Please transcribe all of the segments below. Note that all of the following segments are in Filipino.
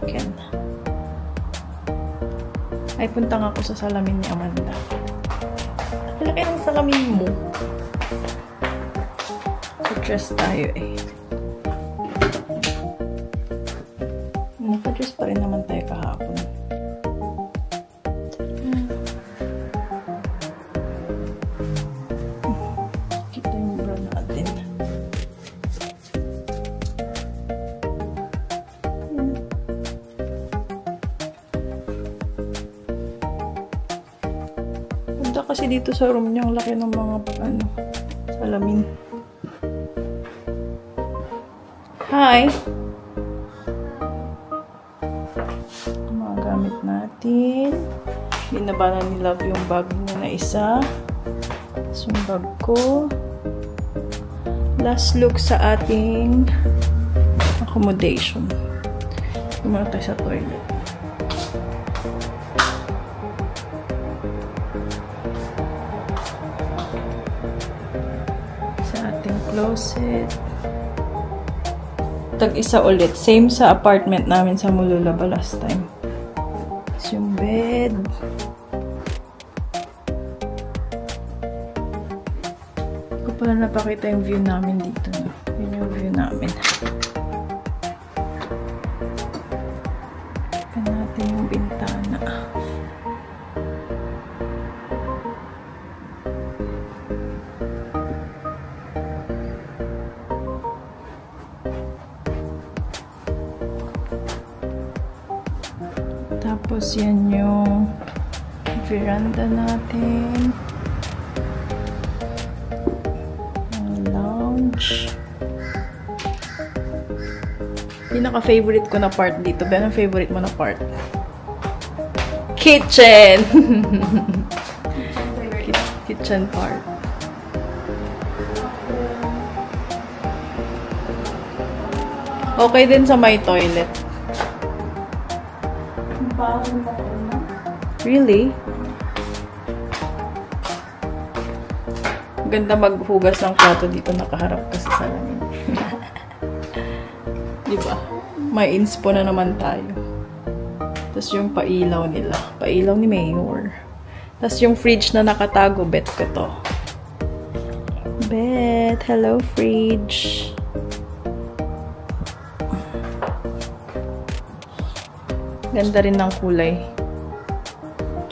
Ken. Ay, punta nga ako sa salamin ni Amanda. Laki ng salamin mo. Naka-dress tayo eh. Naka-dress pa rin naman tayo kahapon. Kita yung bra natin. Punta kasi dito sa room niya, ang laki ng mga salamin. Hi! Mga gamit natin. Binaba na ni Love yung bag niya na isa. Tapos yung bag ko. Last look sa ating accommodation. Pumunta tayo sa toilet. Sa ating closet. Tag-isa ulit. Same sa apartment namin sa Mululaba last time. Tapos yung bed. Hindi ko pala napakita yung view namin dito. No? Yun yung view namin. Tignan natin yung bintana. Tapos yan yung veranda natin. Lounge. Pinaka-favorite ko na part dito. Ba, anong favorite mo na part? Kitchen! Kitchen part. Okay din sa my toilet. Really? Ganda maghugas ng plato dito, nakaharap ka sa salamin. Diba? May inspo na naman tayo. Tapos yung pailaw nila. Pailaw ni Mayor. Tapos yung fridge na nakatago, bet ko to. Bet! Hello, fridge! Ganda rin ng kulay.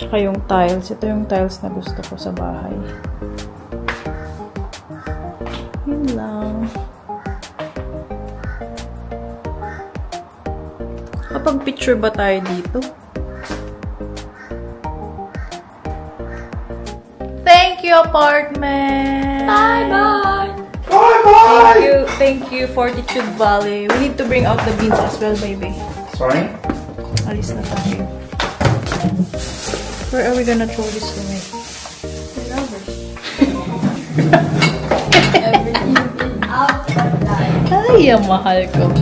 Tsaka yung tiles. Ito yung tiles na gusto ko sa bahay. Yun lang. Kapag picture ba tayo dito? Thank you, apartment! Bye-bye! Bye-bye! Thank you, Fortitude Valley. We need to bring out the beans as well, baby. Sorry? Alis na tayo. Where are we gonna throw this away? Everything is out of life. Ay, ang mahal ko.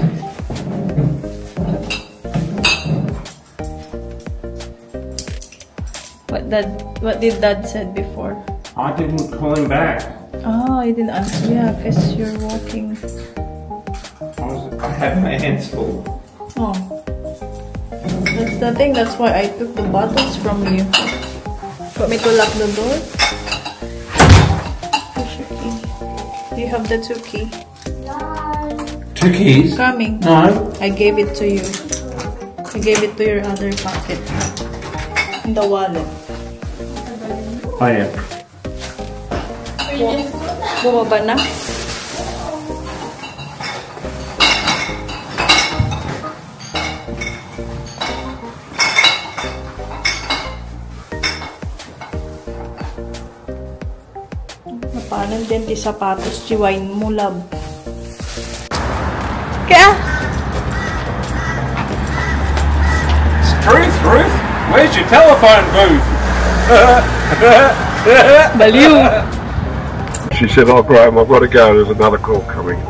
What did Dad said before? I didn't call him back. Oh, you didn't answer. Yeah, because you're walking. I had my hands full. Oh. That's the thing. That's why I took the bottles from you. Want me to lock the door? Where's your key? Do you have the 2 key? Two keys? Coming. No. I gave it to you. I gave it to your other pocket. In the wallet. Oh yeah. Bumaba na? Paano din di sapatos, chiwain mo, love. Kaya? Ruth, where's your telephone booth? Baliw. She said, "Oh, Graham, I've got to go. There's another call coming."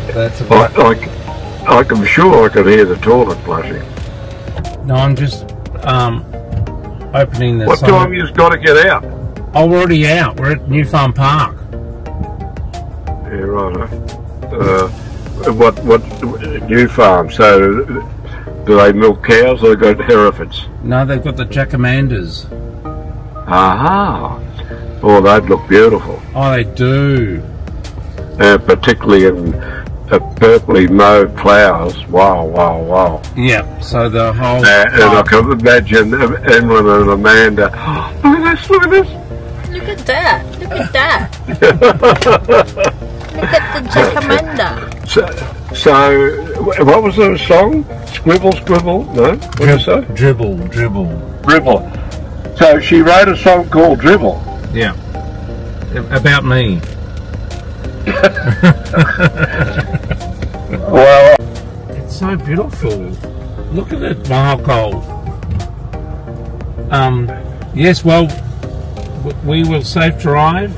That's about... I'm sure I could hear the toilet flushing. No, I'm just opening the What time you just got to get out? Oh, we're already out. We're at New Farm Park. Yeah, right. what new farm? So do they milk cows or they got Herefords? No, they've got the Jacamanders. Aha! Oh, they'd look beautiful. Oh, they do. Particularly in purpley mauve flowers. Wow, wow, wow. Yeah, so the whole... And I can imagine Emlyn and Amanda. Oh, look at this, look at this. Look at that. Look at that. Look at the Jacamanda. So, what was the song? Scribble, scribble? No? What did you say? Dribble, dribble. Dribble. So she wrote a song called Dribble. Yeah. About me. Well, It's so beautiful. Look at it, Mahakal. Yes, well, we will safe drive.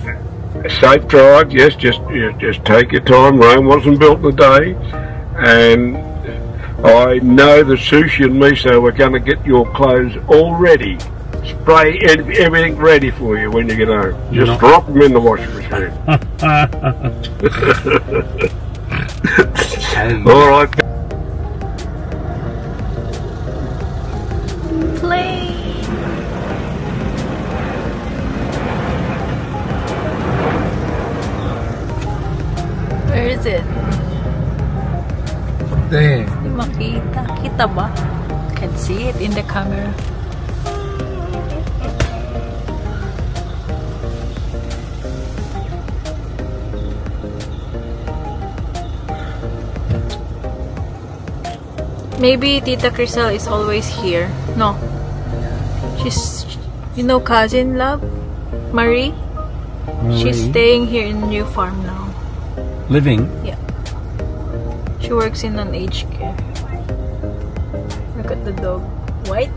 safe drive, yes, just take your time. Rome wasn't built in a day. And I know the sushi and miso are going to get your clothes all ready. Spray everything ready for you when you get home. Just drop them in the washing machine. All right. Play. Where is it? There. Hindi makita. Kita ba? Can see it in the camera. Maybe Tita Crisel is always here. No. She's, you know, cousin love? Marie? She's staying here in New Farm now. Living? Yeah. She works in an aged care. Look at the dog. White?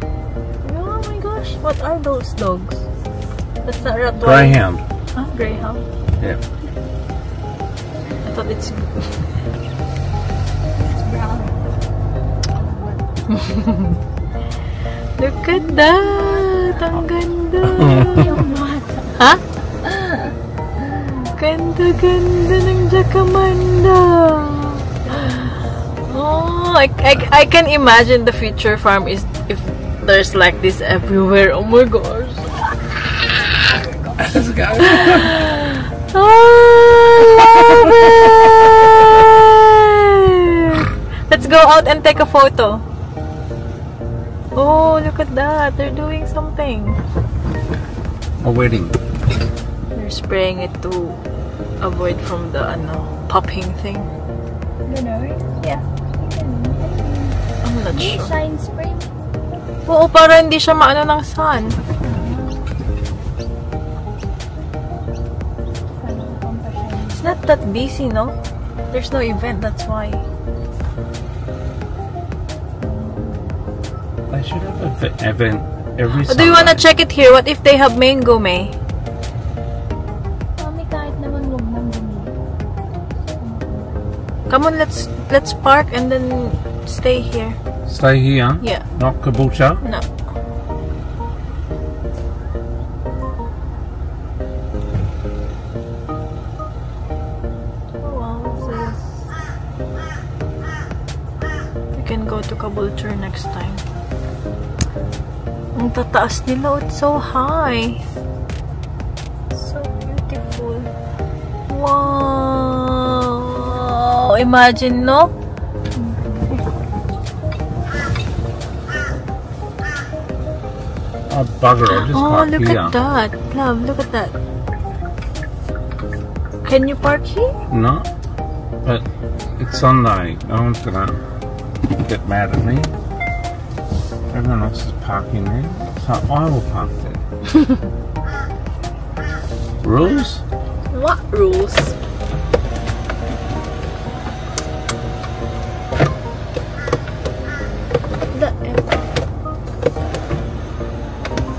Oh my gosh. What are those dogs? That's not Rottweiler. Greyhound. Huh? Greyhound? Yeah. I thought it's brown. Look at that! Ang ganda! Ha? Ganda-ganda ng Jacamanda! Oh, I can imagine the future farm is if there's like this everywhere. Oh my gosh! Let's go. Oh, I love it! Let's go out and take a photo. Oh, look at that. They're doing something. A wedding. They're spraying it to avoid from the popping thing. Yeah. I'm not sure. Shine spray. Oo, para hindi siya maano ng sun. It's not that busy, no? There's no event, that's why. They should have an event every Do you wanna Sunday. check it here? What if they have mango, May? Mami, kahit naman wag nang bumili. Come on, let's park and then stay here. Stay here? Yeah. Not Caboolture? No. Wow, sis. We can go to Caboolture next time. Ang tataas nila, it's so high. So beautiful. Wow! Imagine, no? Oh, bugger, I just Oh, parked look here. at that. Love, look at that. Can you park here? No. But it's Sunday. No one's gonna get mad at me. Everyone else is parking there. So I will park there. Rules? What rules?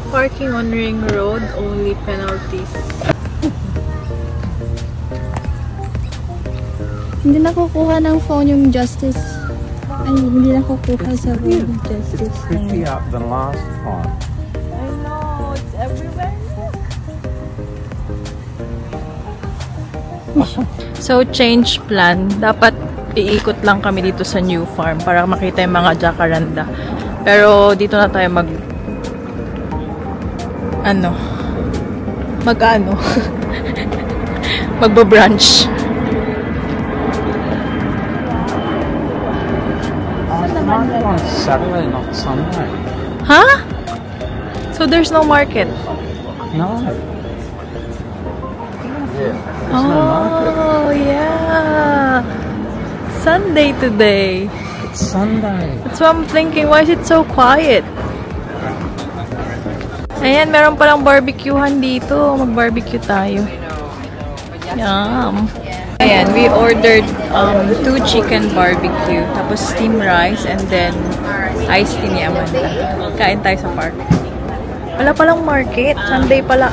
Parking on Ring Road, only penalties. Hindi nakukuha ng phone yung justice. Ay, hindi nakukuha sa road yung justice. 50 up than last time. I know, it's everywhere. So, change plan. Dapat iikot lang kami dito sa New Farm para makita yung mga jacaranda. Pero dito na tayo magba-brunch. On Saturday, not Sunday. Huh? So there's no market? No. Yeah. There's no market. Oh, yeah. Sunday today. It's Sunday. That's what I'm thinking. Why is it so quiet? Ayan, meron palang barbecuehan dito. Mag-barbecue tayo. Yum. Ayan, we ordered 2 chicken barbecue, tapos steamed rice, and then iced tea ni Amanda. Kain tayo sa park. Wala palang market. Sunday pala.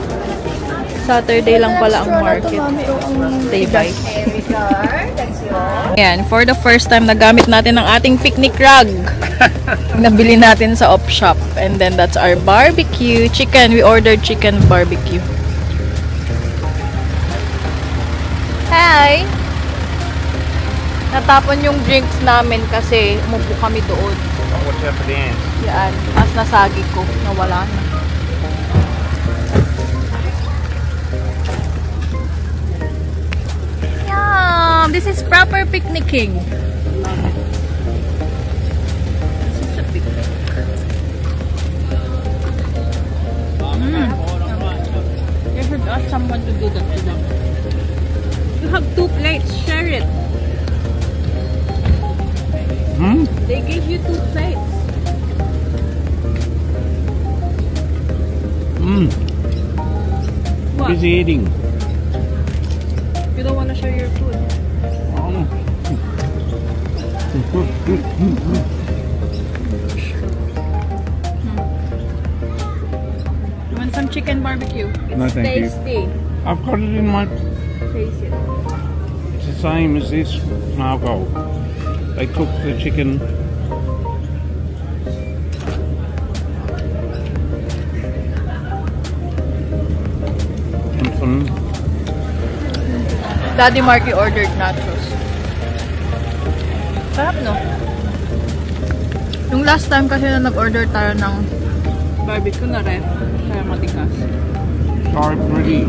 Saturday lang pala ang market. Taybay. Ayan, for the first time, nagamit natin ang ating picnic rug. Nabili natin sa op shop. And then that's our barbecue. Chicken. We ordered chicken barbecue. Hi! Natapon yung drinks namin kasi umupo kami doon. Watch out for the ants. Yan. Mas nasagi ko. Nawala na. Yum! This is proper picnicking. This is a picnic. You should ask someone to do that to them. You have 2 plates. Share it. They gave you 2 plates. What? Busy eating. You don't want to share your food. You want some chicken barbecue? It's No, thank you. tasty. I've got it in my. Taste it. It's the same as this Margot. They cook the chicken. Daddy Marky ordered nachos. Sarap, no? Yung last time kasi na nag-order tayo ng barbecue na ref, kaya matigas. Sorry, pretty.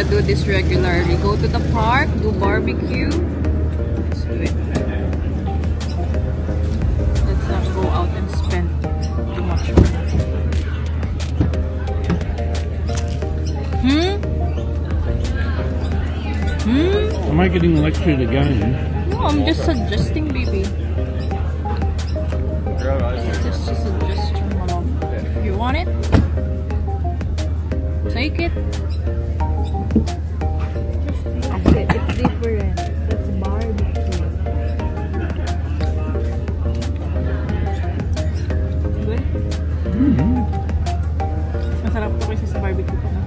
Do this regularly. Go to the park, do barbecue. Let's do it. Let's not go out and spend too much money. Am I getting lectured again? No, I'm just suggesting, baby. It's just a suggestion, Mom. If you want it, take it. It's different. It's barbecue. Good? Masarap po kasi sa barbecue pa na.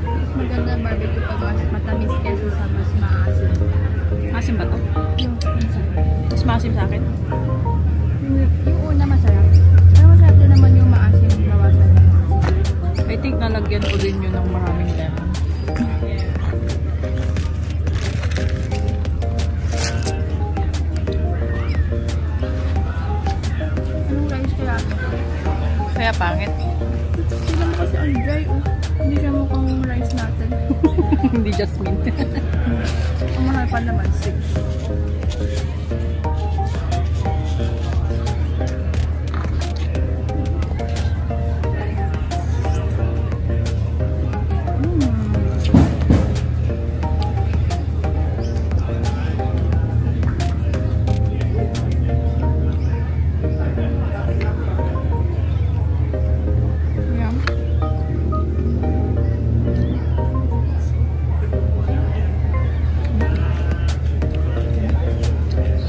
Mas maganda barbecue pag mas matamis kesa sa mas maasim. Maasim ba to? Mas maasim sa akin? Yung una masarap. Pero masarap din naman yung maasim. Bawasan na. I think nalagyan ko din yun ng maraming lemon. Anong rice kaya? Kaya pangit. Sila mo kasi ang dry, oh. Hindi siya mukhang rice natin. Hindi jasmine. Ang mahal pa naman, 6.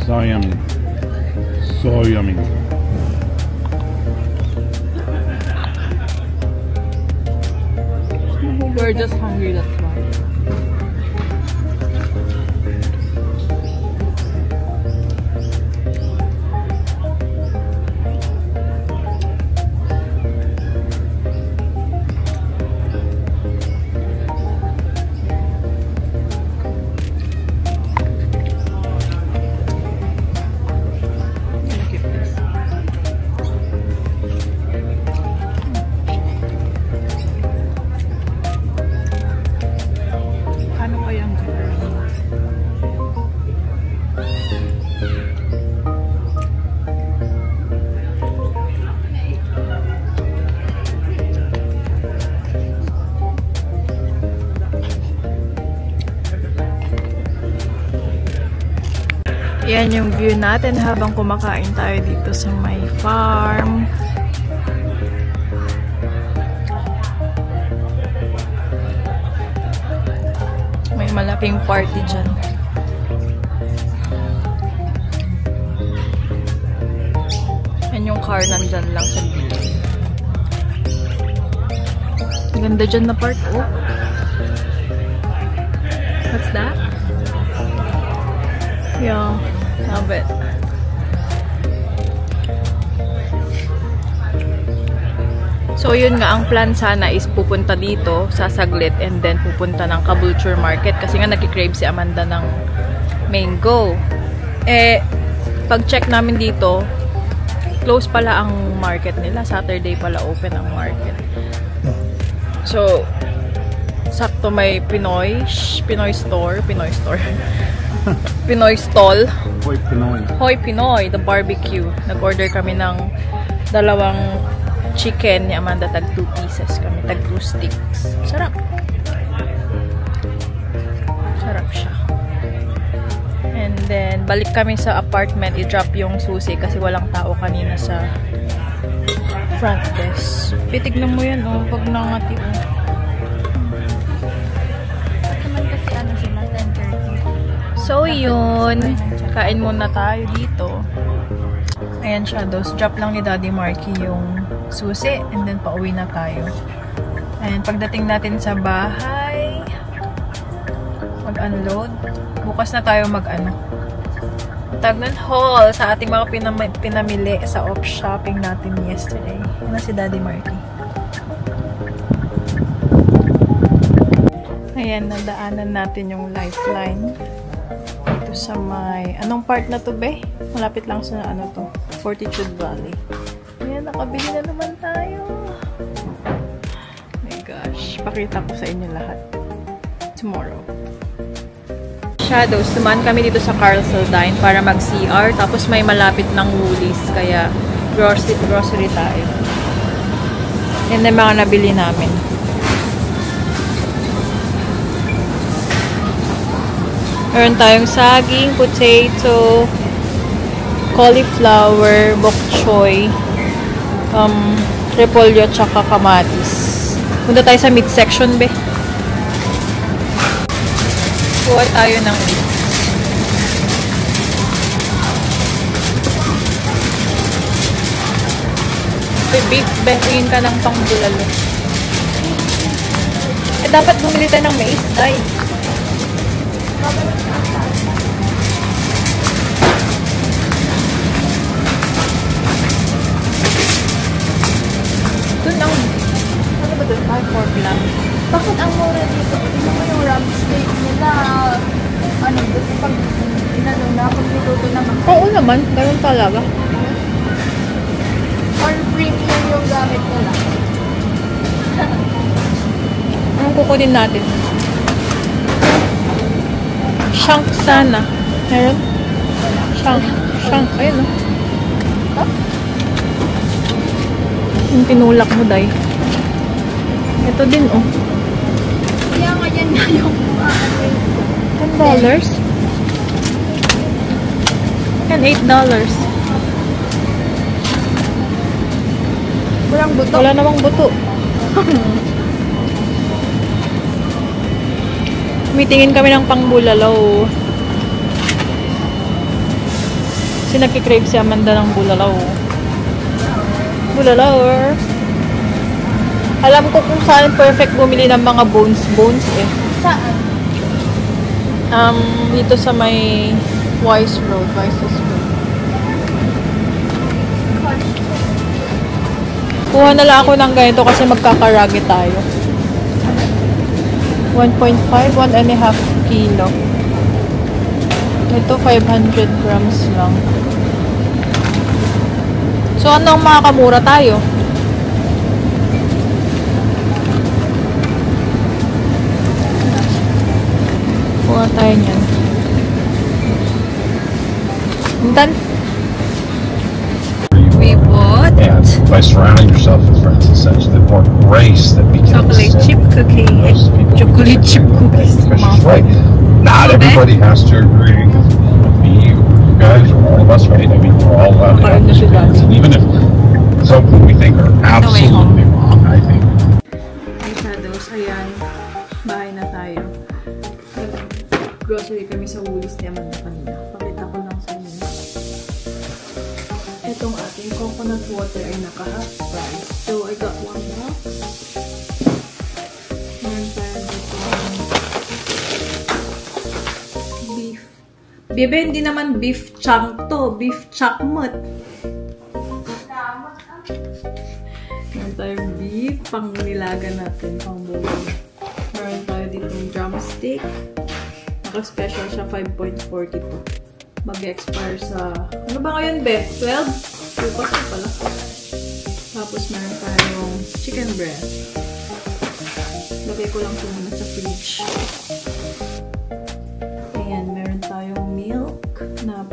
So yummy. So yummy. We're just hungry, that's why. Yan yung view natin habang kumakain tayo dito sa may farm. May malaking party dyan. Yan yung car nandyan lang sa dito. Ganda dyan na park, oh. What's that? Yeah. Love it. So yun nga, ang plan sana is pupunta dito sa saglit and then pupunta ng Caboolture Market kasi nga nagki-crave si Amanda ng mango. Eh, pag-check namin dito, close pala ang market nila. Saturday pala open ang market. So, sakto may Pinoy store. Pinoy stall. Hoy Pinoy. Hoy Pinoy, the barbecue. Nag-order kami ng 2 chicken ni Amanda, tag 2 pieces kami, tag 2 sticks. Sarap. Sarap siya. And then, balik kami sa apartment, i-drop yung susi kasi walang tao kanina sa front desk. Titignan mo yan, oh, pag nangati, oh. So, yun. Kain muna tayo dito. Ayan siya, drop lang ni Daddy Marky yung susi and then pauwi na tayo. Ayan, pagdating natin sa bahay, mag-unload. Bukas na tayo haul sa ating mga pinamili sa off shopping natin yesterday. Yan na si Daddy Marky. Ayan, nadaanan natin yung lifeline. Dito sa may... Anong part na to, be? Malapit lang sa ano to. Fortitude Valley. Ayan, nakabili na naman tayo. Oh my gosh. Pakita ko sa inyo lahat. Tomorrow. Shadows. Tumaan kami dito sa Carl Saldine para mag-CR. Tapos may malapit ng Woolies. Kaya grocery tayo. Yan na mga nabili namin. Meron tayong saging, potato, cauliflower, bok choy, repolyo, tsaka kamatis. Punta tayo sa midsection, be. Kuha tayo ng meat. Beef, be. Tingin ka ng pangbulalo. Eh, dapat bumili tayo ng mais, ay. Doon ang... Ano ba doon? Ay, pork lang. Bakit ang mura dito? Tingnan mo yung ram steak nila. Ano, pag inano na, pag niluto naman. Oo naman, ganoon talaga. Or premium yung gamit nila. Anong kukunin natin? Shank sana. Meron? Shank. Ayun, oh. Huh? Yung tinulak mo, day. Ito din, oh. Kaya nga yan na yung $10? Yan, $8. walang buto. Wala namang buto. Mitingin kami ng pangbulalaw. Kasi nagkikrave si Amanda ng bulalaw. Bulalaw. Alam ko kung saan perfect bumili ng mga bones eh. Saan? Dito sa may Wise Road. Kuha na lang ako ng ganito kasi magkakaragi tayo. 1.5, 1.5 kilo. Ito, 500 grams lang. So, anong makakamura tayo? Kuha tayo niyan. Dan we bought by surrounding yourself with friends and such, the more grace that we can chocolate chip cookie. Chocolate chip cookies. She's right. Not everybody has to agree with me, you guys, or all of us, right? I mean, we're all allowed to have opinions. And even if something we think are absolutely wrong, I think. Eyeshadows, ayan. Bahay na tayo. Grocery kami sa Woolies ni Amanda kanina. Pakita ko lang sa inyo. Itong ating coconut water ay naka-half price. So, I got one box. Meron tayo dito beef. Bebe, hindi naman beef chunk to. Beef chakmut. Meron tayong beef. Pang nilaga natin. Pang bulo. Meron tayo dito drumstick. Naka-special siya. 5.42. Mag-expire sa... Ano ba ngayon, Beth? 12? Bukas na pala. Tapos meron tayong chicken breast. Lagay ko lang ito muna sa fridge. Ayan, meron tayong milk na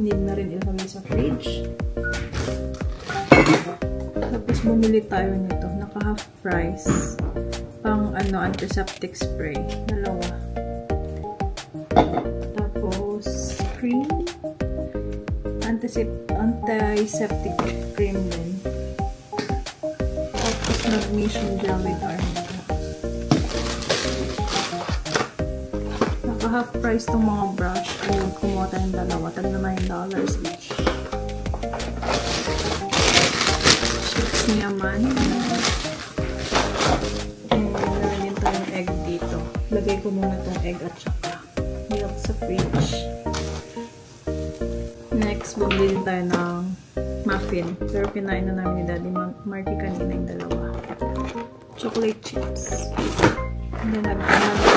need na rin ilagay sa fridge. Tapos bumili tayo nito. Naka-half price. Pang antiseptic spray. Dalawa. Tapos cream. Antiseptic cream din. Tapos magnesium gel with arnica. Naka-half price tong mga brush. Ayun, kumuha tayong dalawa. Tagna $9 each. Chips niyaman. And meron din tayong egg dito. Lagay ko muna tong egg at saka milk sa fridge. Next, bumili din tayo ng muffin. Pero kinain na namin ni Daddy Marky kanina yung dalawa. Chocolate chips. And then I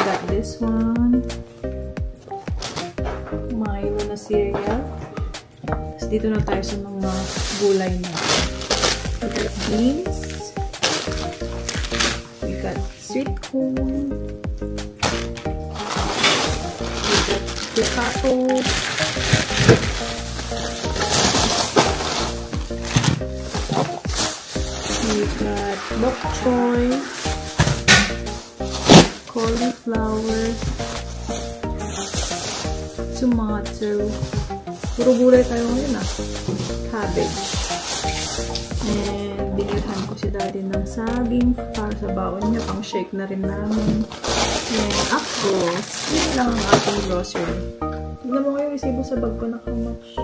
got this one. Milo na cereal. Tapos dito na tayo sa mga gulay na. We got beans. We got sweet corn. We got potato. We got bok choy, cauliflower, tomato. Puro gulay tayo ngayon cabbage. And binilhan ko si Daddy ng saging para sa baon niya. Pang shake na rin namin. And apples. Yun lang ang ating grocery. Tignan mo kayo, resibo sa bag ko na how much.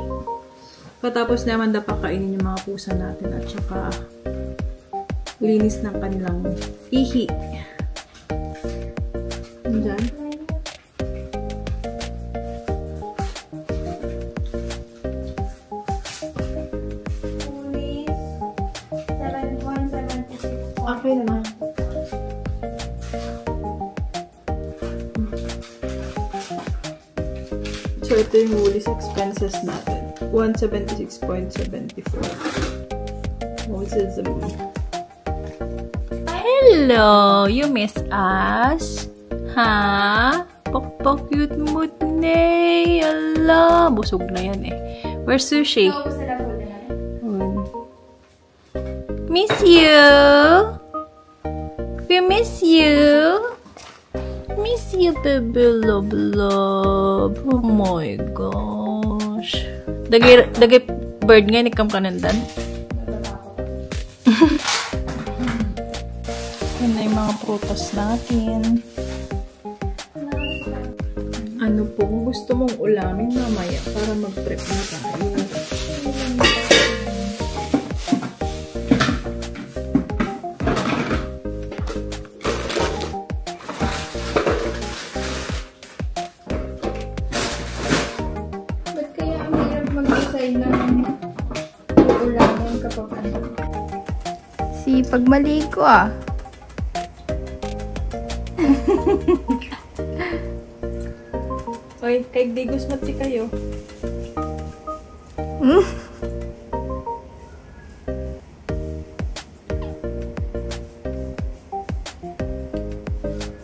Katapos naman dapat kainin yung mga pusa natin at saka linis ng kanilang ihi. Diyan. Okay na. So, ito yung Woolies expenses natin. 176.74. Woolies. Hello! You miss us? Ha? Pok-pok-cute mood na. Ala! Busog na yan eh. Where's Sushi? Miss you! We miss you! Miss you, baby love. Oh my gosh. Dagay bird nga, nikam ka nandan. Yan na yung mga prutas natin. Ano po, kung gusto mong ulamin mamaya para mag-prep na tayo. time ng uulangan kapag ano. Sipag maligo ah. Oy, kay Digos mati kayo.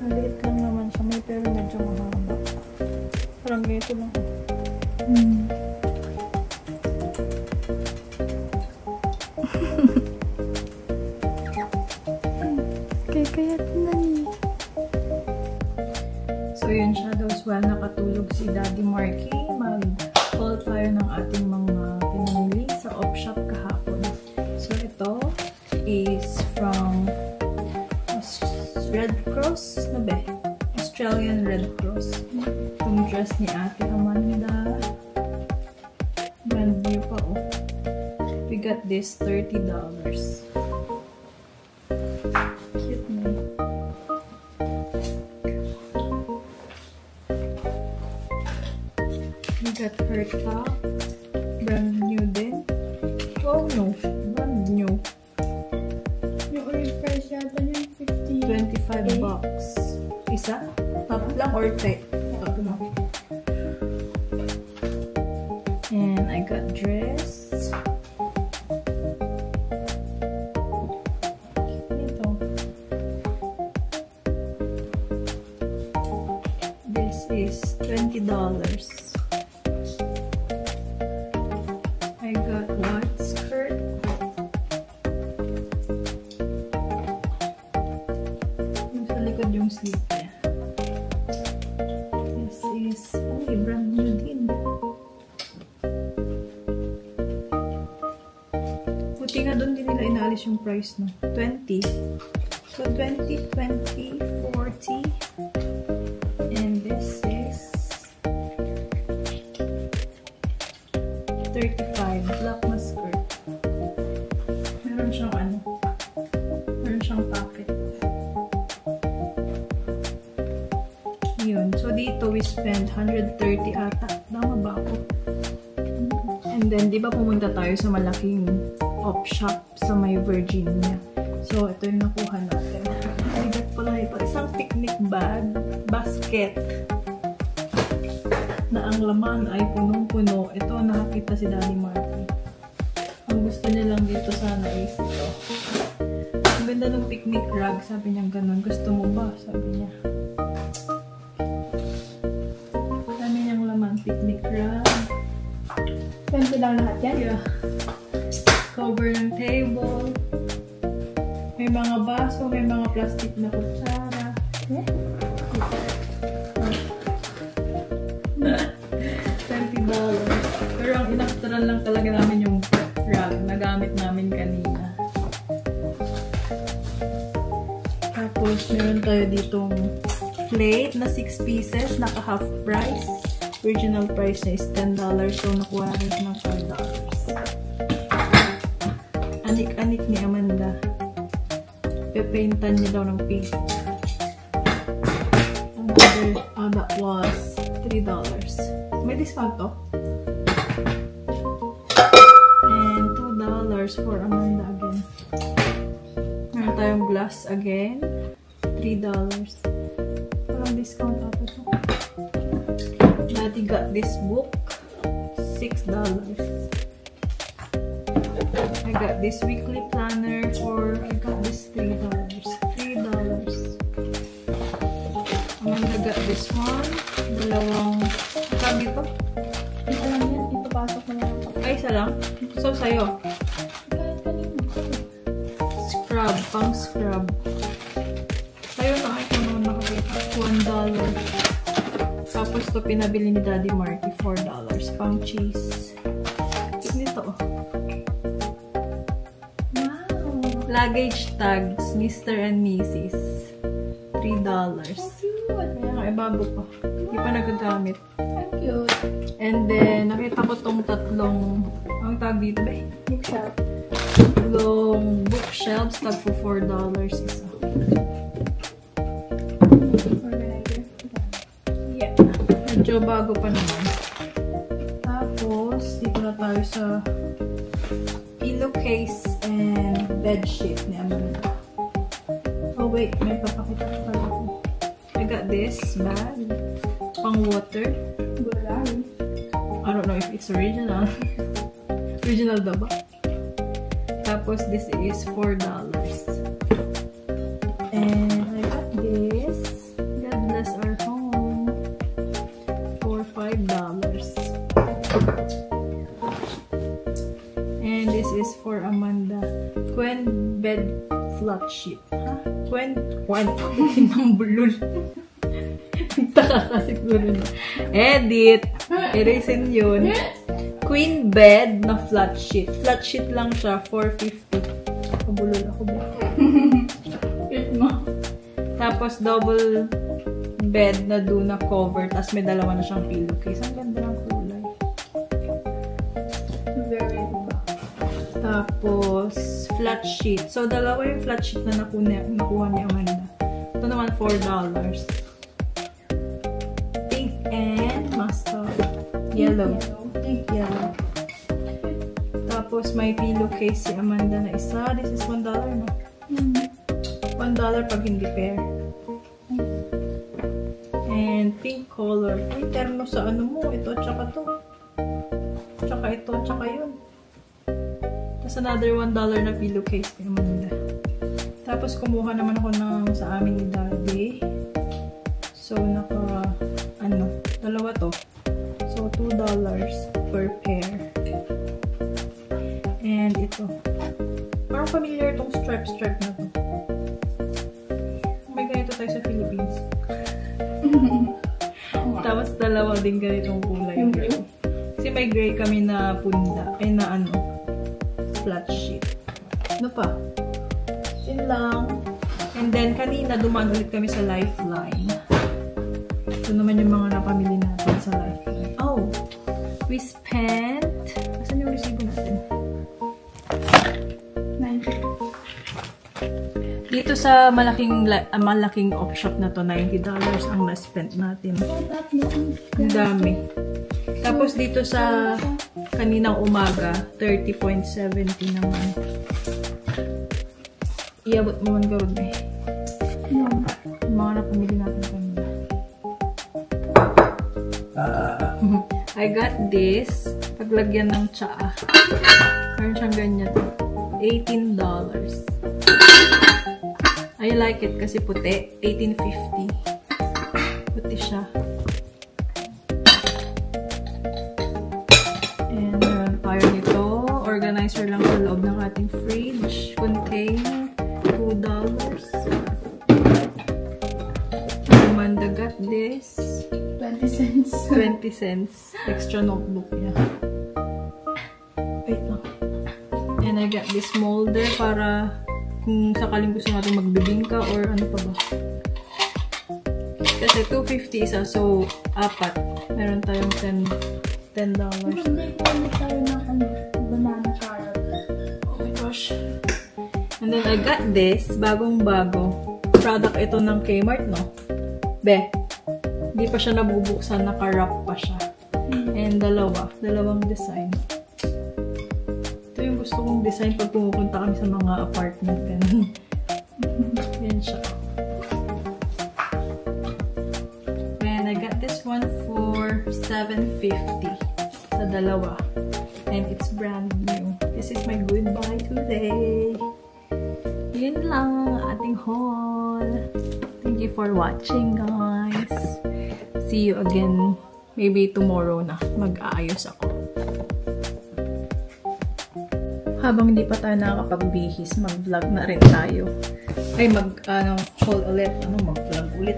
Maliit lang naman siya. May pero medyo mahaba. Parang ganito lang. Kaya na ni. So yun, Shadows, while nakatulog si Daddy Marky, mag-haul tayo ng ating mga pinamili sa op-shop kahapon. So ito is from Red Cross, na ba? Australian Red Cross. Itong dress ni Ate Amanda. Brand new pa, oh. We got this $30. Cute na. We got her top. Brand new din. Oh no, brand new. Yung orange price yata yung 25 bucks. Isa? Top lang or type? Top lang. And I got dress. Ito. This is $20. I got white skirt. Yung sa likod yung sleeve niya. This is, brand new din. Buti nga doon din nila inaalis yung price, no? 20. So, 20, 20, 40. And this is 35. Black na skirt. Meron siyang ano? Meron siyang pocket. Yun. So, dito we spend 130 ata. Tama ba ako? And then, di ba pumunta tayo sa malaking op-shop sa may Virginia? So, ito yung nakuha natin. I got pala ito. Isang picnic bag, basket, na ang laman ay punong-puno. Ito, nakakita si Daddy Marky. Ang gusto niya lang dito sana is ito. Ang ganda ng picnic rug. Sabi niya ganun. Gusto mo ba? Sabi niya. Dami niyang laman. Picnic rug. 20 lang lahat yan? Yeah. Cover ng table. May mga baso. May mga plastic na kutsara. Eh? $20. Pero ang inaktaran lang talaga namin yung rug na gamit namin kanina. Tapos, meron tayo ditong plate na 6 pieces, naka half price. Original price niya is $10. So, nakuha rin ng $5. Anik-anik ni Amanda. Pepaintan niya daw ng pink. That was $3. May discount to. And $2 for Amanda again. Meron tayong glass again. $3. Parang discount ata to. Daddy got this book. $6. I got this weekly planner for, I got this $3. Amanda got this one. Dalawang, sabi ito? Ito lang yan. Ipapasok mo lang ako. Ay, isa lang. So, sa'yo. Kahit kanino. Scrub, pang scrub. Sa'yo na ay kung nakakita. $1. Tapos ito pinabili ni Daddy Marky, $4. Pang cheese. Nito. Wow! Luggage tags, Mr. and Mrs. $3. Kaya nga, ibago pa. Hindi pa nagagamit. Ang cute. And then, nakita ko tong tatlong, ang tag dito ba eh? Bookshelf. Tatlong bookshelves, tag po $4 isa. Organizer. Yeah. Medyo bago pa naman. Tapos, dito na tayo sa pillowcase and bedsheet ni Amanda. Oh wait, may papakita ko pala ako. I got this bag. Pang water. I don't know if it's original. Original daw ba? Tapos this is $4. And I got this. God bless our home. For $5. And this is for Amanda. Quen bed flat sheet. Ha? Quen ng bulol. Taka kasi siguro na. Edit! Erasin yun. Queen bed na flat sheet. Flat sheet lang siya, $4.50. Kabulol ako ba? Tapos double bed na do na cover. Tapos may dalawa na siyang pillowcase. Ang ganda ng kulay. Tapos flat sheet. So dalawa yung flat sheet na nakuha ni Amanda. Ito naman $4. Pink and mustard. Yellow. Pink yellow. Tapos may pillowcase si Amanda na isa. This is $1 no? $1 pag hindi pair. And pink color. Ay, terno sa ano mo. Ito, tsaka to. Tsaka ito, tsaka yun. Tapos another $1 na pillowcase ni Amanda. Tapos kumuha naman ako ng sa amin ni Daddy. So, dalawa to. So, $2 per pair. And ito. Parang familiar itong stripe na to. May ganito tayo sa Philippines. Tapos dalawa din ganitong kulay. Kasi may gray kami na punda. Ay na flat sheet. Ano pa? Yun lang. And then kanina dumaan ulit kami sa Lifeline. Ito naman yung mga napamili natin sa Lifeline. Oh! We spent... Asan yung resibo natin? Dito sa malaking op shop na to, $90 ang na-spent natin. Ang dami. Tapos dito sa kaninang umaga, 30.70 naman. Iabot mo man gawin eh. Mga napamili natin kanina. I got this. Paglagyan ng tsaa. Meron siyang ganyan. $18. I like it kasi puti. $18.50. Puti siya. And meron tayo nito. Organizer lang sa loob ng ating fridge. Container. $2. Amanda got this. 20 cents. 20 cents. Extra notebook niya. Wait lang. And I got this molder para kung sakaling gusto natin magbibingka or ano pa ba. Kasi $2.50 isa, so 4. Meron tayong $10. Hindi ko tayo ng banana carrot. Oh my gosh. And then I got this, bagong-bago. Product ito ng Kmart, no? Be, hindi pa siya nabubuksan, naka-wrap pa siya. And dalawang design. Yung gusto kong design pag pumupunta kami sa mga apartment. Ganun. Yan siya. And I got this one for $7.50 sa dalawa. And it's brand new. This is my goodbye today. Yun lang ating haul. Thank you for watching, guys. See you again. Maybe tomorrow na. Mag-aayos ako. Habang hindi pa tayo nakakapagbihis, mag-vlog na rin tayo. Ay, haul ulit. Mag-vlog ulit.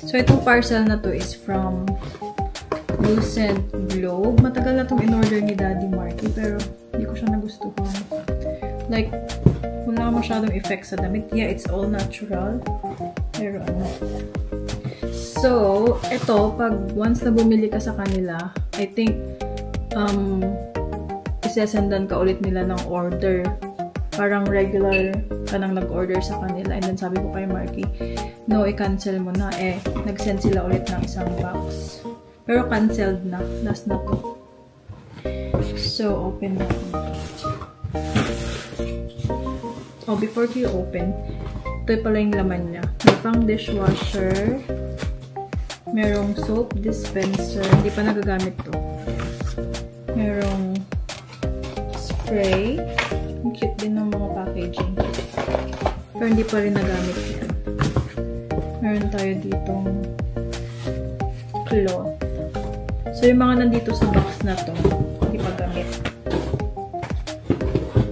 So, itong parcel na to is from Lucent Globe. Matagal na itong in-order ni Daddy Marky, pero hindi ko siya nagustuhan. Like, wala masyadong effect sa damit. Yeah, it's all natural. Pero So, ito, once na bumili ka sa kanila, I think, isesendan ka ulit nila ng order. Parang regular ka nang nag-order sa kanila. And then sabi ko kay Marky, no, i-cancel mo na. Nag-send sila ulit ng isang box. Pero canceled na. Last na to. So, open na. Oh, before you open, ito pala yung laman niya. May pang dishwasher. Merong soap dispenser. Hindi pa nagagamit to. Merong spray. Ang cute din ng mga packaging. Pero hindi pa rin nagamit yan. Meron tayo ditong cloth. So, yung mga nandito sa box na to, hindi pa gamit.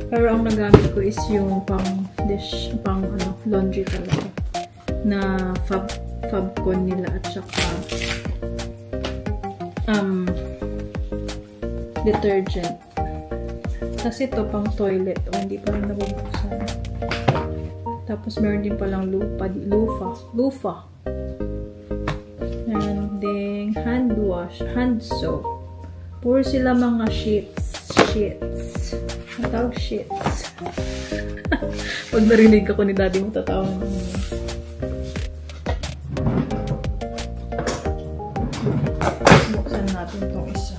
Pero ang nagamit ko is yung pang dish, pang laundry talaga. Na Fabcon nila at saka detergent. Kasi ito pang toilet. O, hindi pa rin nabubuksan. Tapos meron din palang loofah. And then hand wash, hand soap. Puro sila mga sheets. Ang tawag sheets. Pag narinig ako ni daddy mo, tatawa naman. Buksan natin itong isa.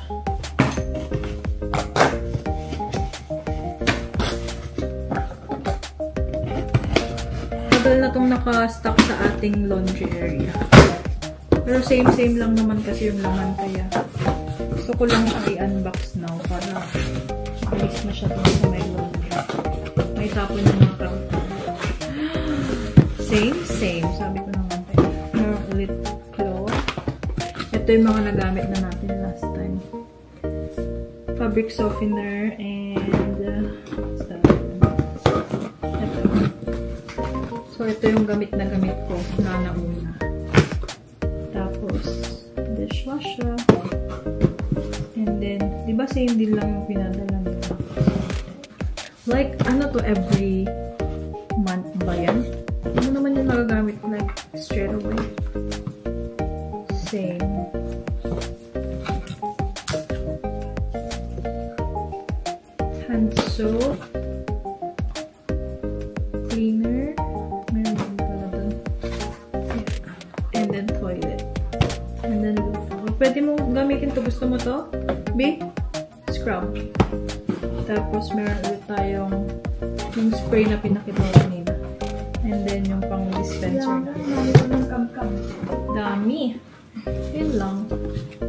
Tagal na itong naka-stock sa ating laundry area. Pero same lang naman kasi yung laman, kaya gusto ko lang siya i-unbox now para alis na siya dun sa may laundry. May tapon yung mga karton. Same. Sabi ko naman tayo. Meron ulit cloth. Ito yung mga nagamit na natin last time. Fabric softener and ito. So, ito yung gamit ko na nauna. Tapos, dishwasher. And then, di ba same din lang yung pinadala nila? Like, ano to, every month ba yan? Ano naman yung nagagamit like straight away? Same. Hand soap. Cleaner. Meron din pala dun. And then toilet. And then loofah. Pwede mo gamitin to. Gusto mo to? B? Scrub. Tapos meron ulit tayong yung spray na pinakita kanina. And then yung pang dispenser na. Dami. Yun lang.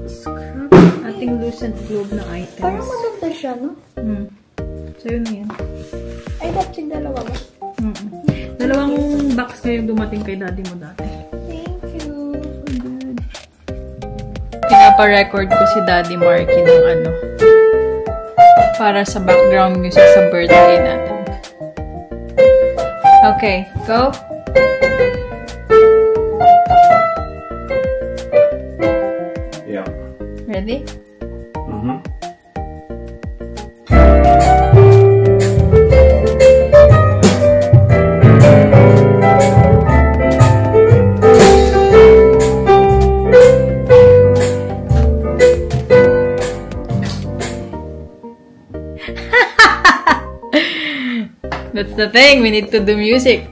Scrub. Ating lucent globe na items. Parang maganda siya, no? So yun na yan. Ay, dapat yung dalawa ba? Dalawang box na yung dumating kay daddy mo dati. Thank you. Good. Pinapa-record ko si Daddy Marky ng para sa background music sa birthday natin. Okay, go. Yeah. Ready? That's the thing, we need to do music.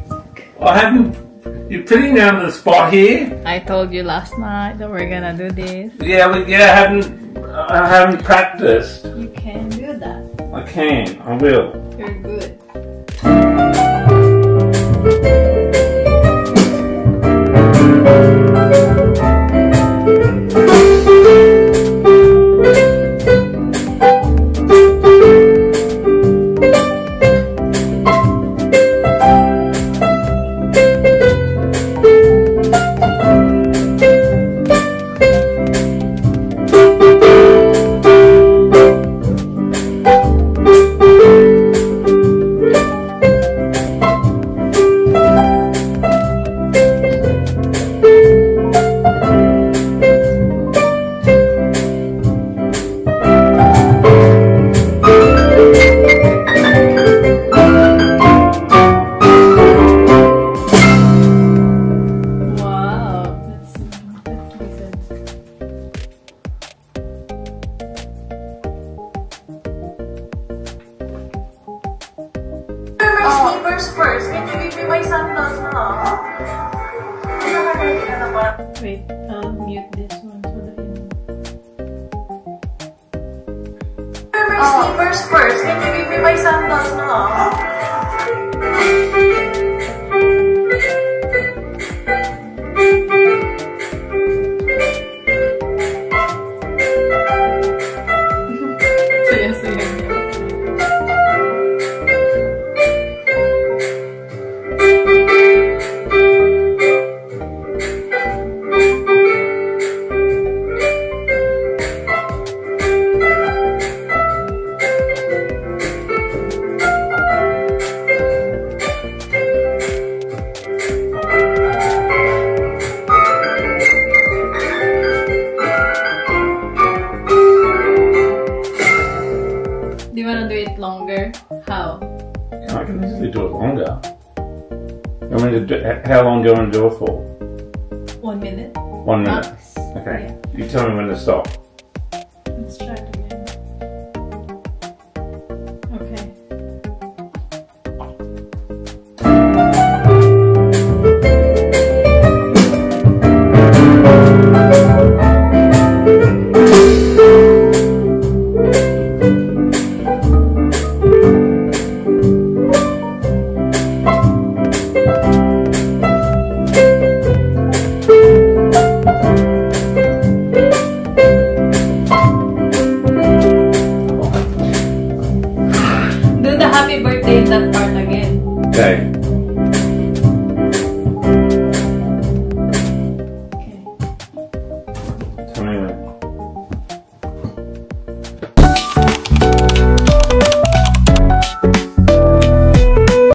I haven't. You're putting me on the spot here. I told you last night that we're gonna do this. Yeah, I haven't practiced. You can do that. I can. I will. You're good. First, can you give me my sandals now? Wait, I'll mute this one so that you know. your slippers first. Can you give me my sandals now? Do you want to do it longer? How? I can easily do it longer. I mean, how long do you want to do it for? 1 minute. 1 minute. Max. Okay. Yeah. You tell me when to stop. Let's try it again. Okay. Do the happy birthday in that part again. Okay.